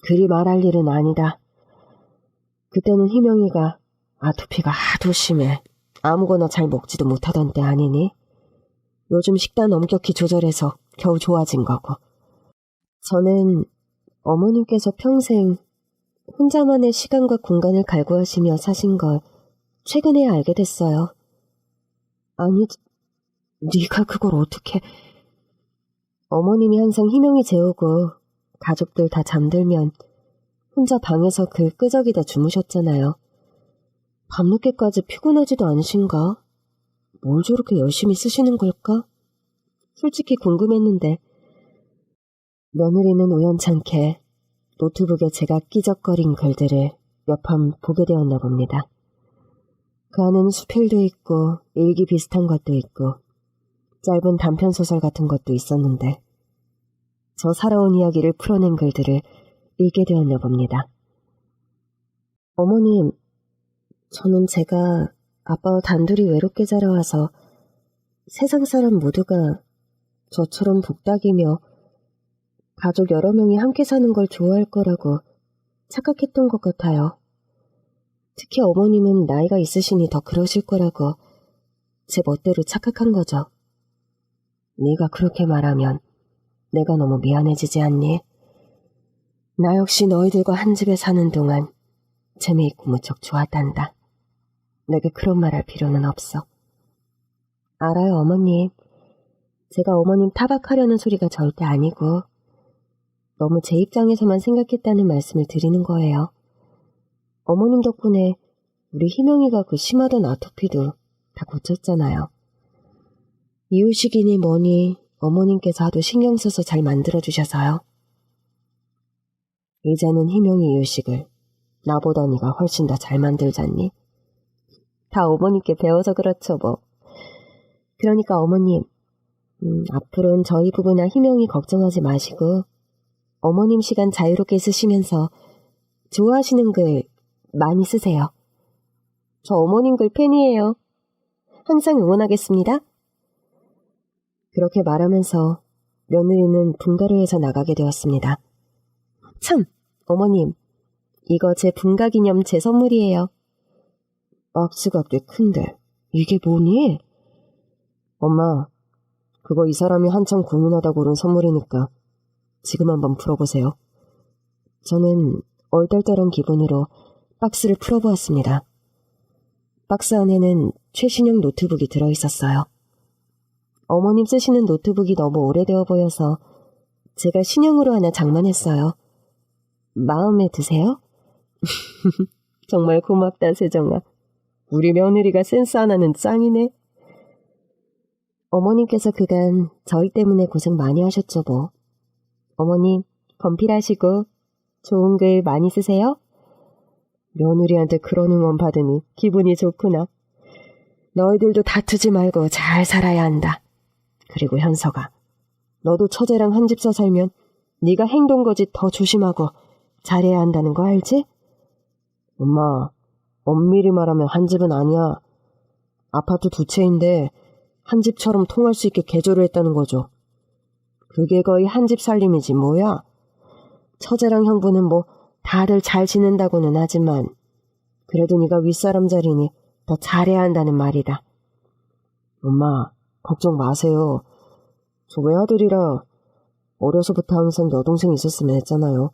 그리 말할 일은 아니다. 그때는 희명이가 아토피가 하도 심해 아무거나 잘 먹지도 못하던 때 아니니? 요즘 식단 엄격히 조절해서 겨우 좋아진 거고. 저는 어머님께서 평생 혼자만의 시간과 공간을 갈구하시며 사신 걸 최근에 알게 됐어요. 아니, 네가 그걸 어떻게... 어머님이 항상 희명이 재우고 가족들 다 잠들면 혼자 방에서 글 끄적이다 주무셨잖아요. 밤늦게까지 피곤하지도 않으신가? 뭘 저렇게 열심히 쓰시는 걸까? 솔직히 궁금했는데 며느리는 우연찮게 노트북에 제가 끼적거린 글들을 몇 편 보게 되었나 봅니다. 그 안에는 수필도 있고 일기 비슷한 것도 있고 짧은 단편소설 같은 것도 있었는데 저 살아온 이야기를 풀어낸 글들을 읽게 되었나 봅니다. 어머님, 저는 제가 아빠와 단둘이 외롭게 자라와서 세상 사람 모두가 저처럼 복닥이며 가족 여러 명이 함께 사는 걸 좋아할 거라고 착각했던 것 같아요. 특히 어머님은 나이가 있으시니 더 그러실 거라고 제 멋대로 착각한 거죠. 네가 그렇게 말하면 내가 너무 미안해지지 않니? 나 역시 너희들과 한 집에 사는 동안 재미있고 무척 좋았단다. 내게 그런 말 할 필요는 없어. 알아요, 어머님. 제가 어머님 타박하려는 소리가 절대 아니고 너무 제 입장에서만 생각했다는 말씀을 드리는 거예요. 어머님 덕분에 우리 희명이가 그 심하던 아토피도 다 고쳤잖아요. 이유식이니 뭐니 어머님께서 하도 신경 써서 잘 만들어주셔서요. 이제는 희명이 이유식을 나보다 네가 훨씬 더 잘 만들잖니? 다 어머님께 배워서 그렇죠 뭐. 그러니까 어머님, 앞으로는 저희 부부나 희명이 걱정하지 마시고 어머님 시간 자유롭게 쓰시면서 좋아하시는 글 많이 쓰세요. 저 어머님 글 팬이에요. 항상 응원하겠습니다. 그렇게 말하면서 며느리는 분가를 해서 나가게 되었습니다. 참, 어머님, 이거 제 분가기념 제 선물이에요.
박스가 꽤 큰데 이게 뭐니? 엄마, 그거 이 사람이 한참 고민하다 고른 선물이니까 지금 한번 풀어보세요.
저는 얼떨떨한 기분으로 박스를 풀어보았습니다. 박스 안에는 최신형 노트북이 들어있었어요. 어머님 쓰시는 노트북이 너무 오래되어 보여서 제가 신형으로 하나 장만했어요. 마음에 드세요? 정말 고맙다, 세정아. 우리 며느리가 센스 하나는 짱이네. 어머님께서 그간 저희 때문에 고생 많이 하셨죠 뭐. 어머님, 건필하시고 좋은 글 많이 쓰세요. 며느리한테 그런 응원 받으니 기분이 좋구나. 너희들도 다투지 말고 잘 살아야 한다. 그리고 현서가, 너도 처제랑 한 집서 살면 네가 행동거짓 더 조심하고 잘해야 한다는 거 알지?
엄마, 엄밀히 말하면 한 집은 아니야. 아파트 두 채인데 한 집처럼 통할 수 있게 개조를 했다는 거죠.
그게 거의 한 집 살림이지 뭐야. 처제랑 형부는 뭐 다들 잘 지낸다고는 하지만 그래도 네가 윗사람 자리니 더 잘해야 한다는 말이다.
엄마, 걱정 마세요. 저 외아들이라 어려서부터 항상 여동생 있었으면 했잖아요.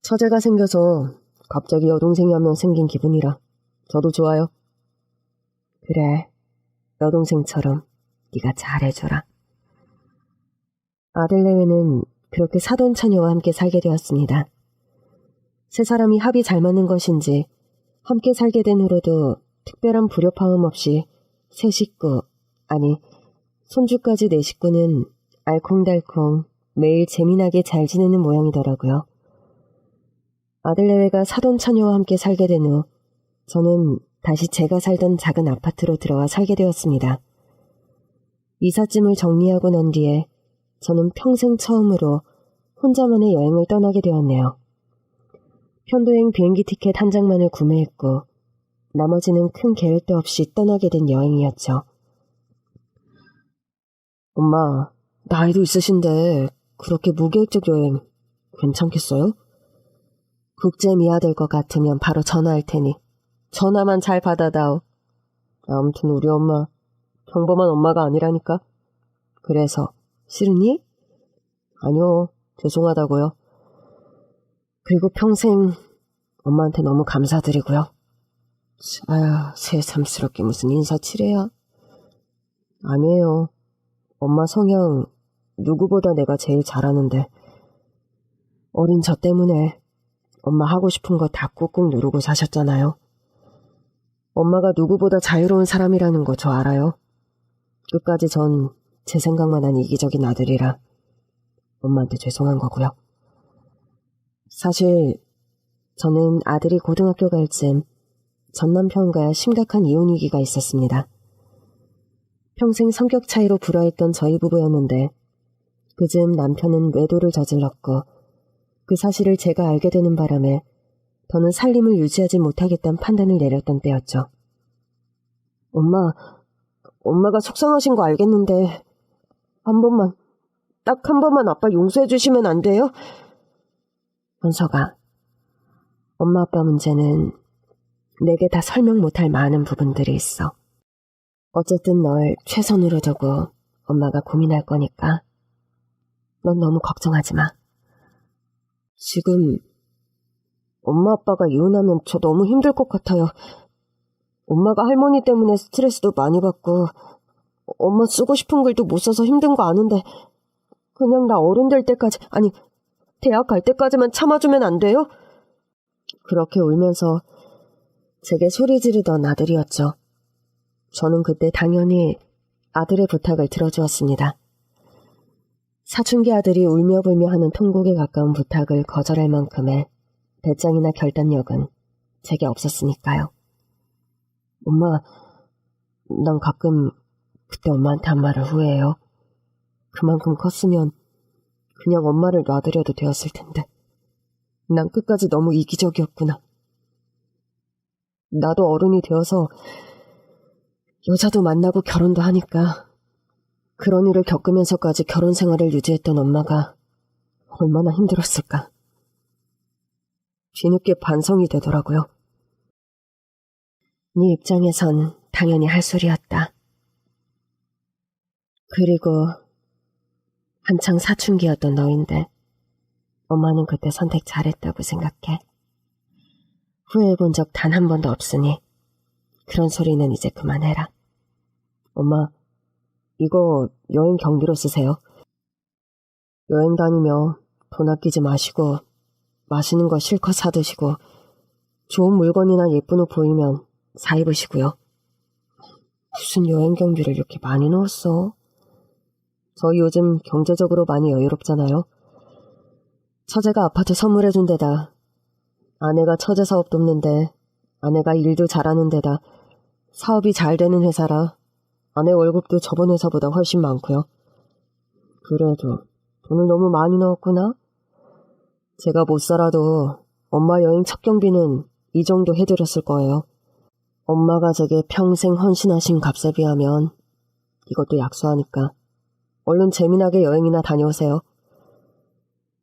처제가 생겨서 갑자기 여동생이 한 명 생긴 기분이라 저도 좋아요. 그래, 여동생처럼 네가 잘해줘라. 아들 내외는 그렇게 사돈 처녀와 함께 살게 되었습니다. 세 사람이 합이 잘 맞는 것인지 함께 살게 된 후로도 특별한 불협화음 없이 세 식구, 아니 손주까지 네 식구는 알콩달콩 매일 재미나게 잘 지내는 모양이더라고요. 아들내외가 사돈 처녀와 함께 살게 된 후 저는 다시 제가 살던 작은 아파트로 들어와 살게 되었습니다. 이삿짐을 정리하고 난 뒤에 저는 평생 처음으로 혼자만의 여행을 떠나게 되었네요. 편도행 비행기 티켓 한 장만을 구매했고 나머지는 큰 계획도 없이 떠나게 된 여행이었죠.
엄마, 나이도 있으신데 그렇게 무계획적 여행 괜찮겠어요?
국제 미아될 것 같으면 바로 전화할 테니 전화만 잘 받아다오.
아무튼 우리 엄마 평범한 엄마가 아니라니까.
그래서 싫으니?
아니요, 죄송하다고요.
그리고 평생 엄마한테 너무 감사드리고요.
아야, 새삼스럽게 무슨 인사치레야. 아니에요. 엄마 성향 누구보다 내가 제일 잘하는데
어린 저 때문에 엄마 하고 싶은 거 다 꾹꾹 누르고 사셨잖아요.
엄마가 누구보다 자유로운 사람이라는 거 저 알아요. 끝까지 전 제 생각만 한 이기적인 아들이라 엄마한테 죄송한 거고요.
사실 저는 아들이 고등학교 갈 쯤 전 남편과 심각한 이혼 위기가 있었습니다. 평생 성격 차이로 불화했던 저희 부부였는데 그즘 남편은 외도를 저질렀고 그 사실을 제가 알게 되는 바람에 더는 살림을 유지하지 못하겠다는 판단을 내렸던 때였죠.
엄마가 속상하신 거 알겠는데 한 번만, 딱 한 번만 아빠 용서해 주시면 안 돼요?
현서가, 엄마 아빠 문제는 내게 다 설명 못할 많은 부분들이 있어. 어쨌든 널 최선으로 두고 엄마가 고민할 거니까 넌 너무 걱정하지 마.
지금 엄마 아빠가 이혼하면 저 너무 힘들 것 같아요. 엄마가 할머니 때문에 스트레스도 많이 받고 엄마 쓰고 싶은 글도 못 써서 힘든 거 아는데 그냥 나 어른 될 때까지, 아니 대학 갈 때까지만 참아주면 안 돼요?
그렇게 울면서 제게 소리 지르던 아들이었죠. 저는 그때 당연히 아들의 부탁을 들어주었습니다. 사춘기 아들이 울며불며 하는 통곡에 가까운 부탁을 거절할 만큼의 배짱이나 결단력은 제게 없었으니까요.
엄마, 난 가끔 그때 엄마한테 한 말을 후회해요. 그만큼 컸으면 그냥 엄마를 놔드려도 되었을 텐데. 난 끝까지 너무 이기적이었구나. 나도 어른이 되어서 여자도 만나고 결혼도 하니까 그런 일을 겪으면서까지 결혼 생활을 유지했던 엄마가 얼마나 힘들었을까. 뒤늦게 반성이 되더라고요.
네 입장에선 당연히 할 소리였다. 그리고 한창 사춘기였던 너인데 엄마는 그때 선택 잘했다고 생각해. 후회해본 적 단 한 번도 없으니 그런 소리는 이제 그만해라.
엄마, 이거 여행 경비로 쓰세요. 여행 다니며 돈 아끼지 마시고 맛있는 거 실컷 사드시고 좋은 물건이나 예쁜 옷 보이면 사 입으시고요. 무슨 여행 경비를 이렇게 많이 넣었어? 저희 요즘 경제적으로 많이 여유롭잖아요. 처제가 아파트 선물해준 데다 아내가 처제 사업 돕는데 아내가 일도 잘하는 데다 사업이 잘 되는 회사라 아내 월급도 저번 회사보다 훨씬 많고요. 그래도 돈을 너무 많이 넣었구나? 제가 못 살아도 엄마 여행 첫 경비는 이 정도 해드렸을 거예요. 엄마가 제게 평생 헌신하신 값에 비하면 이것도 약소하니까 얼른 재미나게 여행이나 다녀오세요.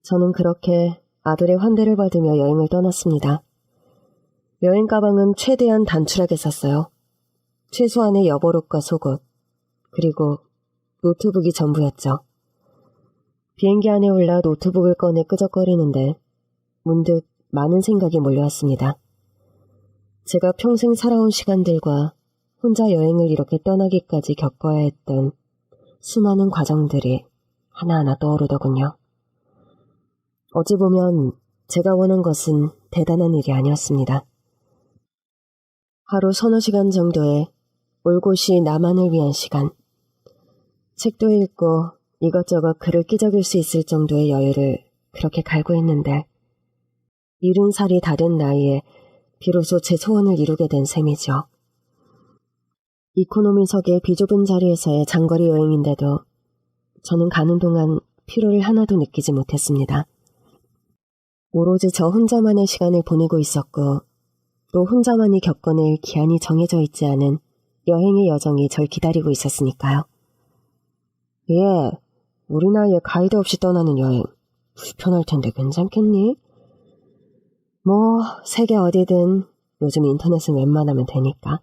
저는 그렇게 아들의 환대를 받으며 여행을 떠났습니다. 여행 가방은 최대한 단출하게 샀어요. 최소한의 여벌옷과 속옷, 그리고 노트북이 전부였죠. 비행기 안에 올라 노트북을 꺼내 끄적거리는데 문득 많은 생각이 몰려왔습니다. 제가 평생 살아온 시간들과 혼자 여행을 이렇게 떠나기까지 겪어야 했던 수많은 과정들이 하나하나 떠오르더군요. 어찌 보면 제가 원한 것은 대단한 일이 아니었습니다. 하루 서너 시간 정도의 올곧이 나만을 위한 시간. 책도 읽고 이것저것 글을 끼적일 수 있을 정도의 여유를 그렇게 갈구했는데 70살이 다 된 나이에 비로소 제 소원을 이루게 된 셈이죠. 이코노미석의 비좁은 자리에서의 장거리 여행인데도 저는 가는 동안 피로를 하나도 느끼지 못했습니다. 오로지 저 혼자만의 시간을 보내고 있었고 또 혼자만이 겪어낼 기한이 정해져 있지 않은 여행의 여정이 절 기다리고 있었으니까요.
예, 우리 나이에 가이드 없이 떠나는 여행 불편할 텐데 괜찮겠니?
뭐 세계 어디든 요즘 인터넷은 웬만하면 되니까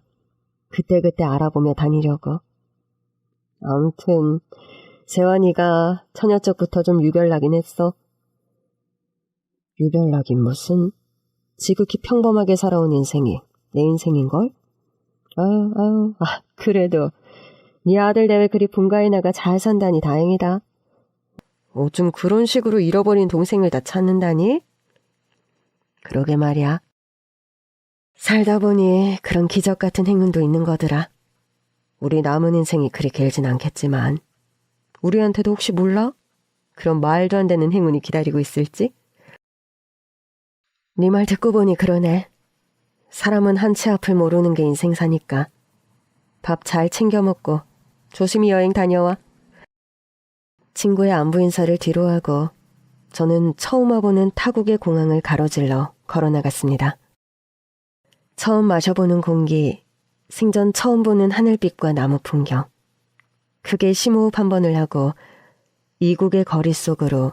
그때그때 알아보며 다니려고.
아무튼 세환이가 처녀 쪽부터 좀 유별나긴 했어.
유별나긴 무슨. 지극히 평범하게 살아온 인생이 내 인생인걸?
그래도 네 아들 내외 그리 분가에 나가 잘 산다니 다행이다.
요즘 그런 식으로 잃어버린 동생을 다 찾는다니?
그러게 말이야.
살다 보니 그런 기적 같은 행운도 있는 거더라. 우리 남은 인생이 그리 길진 않겠지만 우리한테도 혹시 몰라? 그런 말도 안 되는 행운이 기다리고 있을지? 네 말 듣고 보니 그러네. 사람은 한 치 앞을 모르는 게 인생사니까. 밥 잘 챙겨 먹고 조심히 여행 다녀와. 친구의 안부 인사를 뒤로하고 저는 처음 와보는 타국의 공항을 가로질러 걸어나갔습니다. 처음 마셔보는 공기, 생전 처음 보는 하늘빛과 나무 풍경. 크게 심호흡 한 번을 하고 이국의 거리 속으로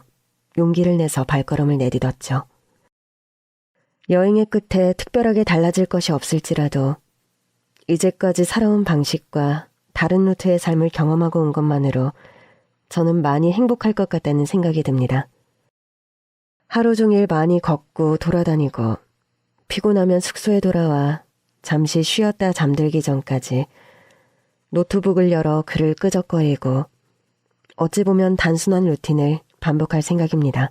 용기를 내서 발걸음을 내딛었죠. 여행의 끝에 특별하게 달라질 것이 없을지라도 이제까지 살아온 방식과 다른 루트의 삶을 경험하고 온 것만으로 저는 많이 행복할 것 같다는 생각이 듭니다. 하루 종일 많이 걷고 돌아다니고 피곤하면 숙소에 돌아와 잠시 쉬었다 잠들기 전까지 노트북을 열어 글을 끄적거리고 어찌 보면 단순한 루틴을 반복할 생각입니다.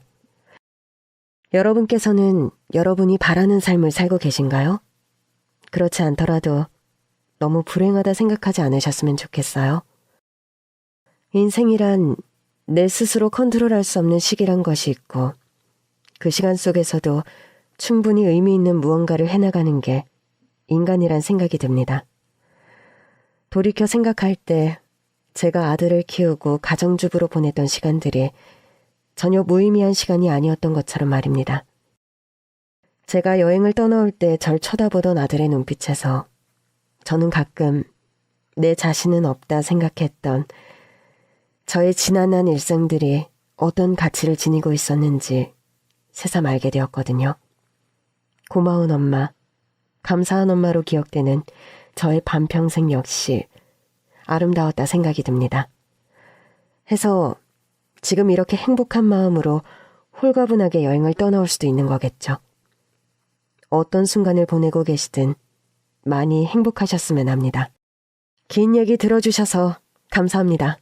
여러분께서는 여러분이 바라는 삶을 살고 계신가요? 그렇지 않더라도 너무 불행하다 생각하지 않으셨으면 좋겠어요. 인생이란 내 스스로 컨트롤할 수 없는 시기란 것이 있고 그 시간 속에서도 충분히 의미 있는 무언가를 해나가는 게 인간이란 생각이 듭니다. 돌이켜 생각할 때 제가 아들을 키우고 가정주부로 보냈던 시간들이 전혀 무의미한 시간이 아니었던 것처럼 말입니다. 제가 여행을 떠나올 때 절 쳐다보던 아들의 눈빛에서 저는 가끔 내 자신은 없다 생각했던 저의 지난한 일상들이 어떤 가치를 지니고 있었는지 새삼 알게 되었거든요. 고마운 엄마, 감사한 엄마로 기억되는 저의 반평생 역시 아름다웠다 생각이 듭니다. 해서 지금 이렇게 행복한 마음으로 홀가분하게 여행을 떠나올 수도 있는 거겠죠. 어떤 순간을 보내고 계시든 많이 행복하셨으면 합니다. 긴 얘기 들어주셔서 감사합니다.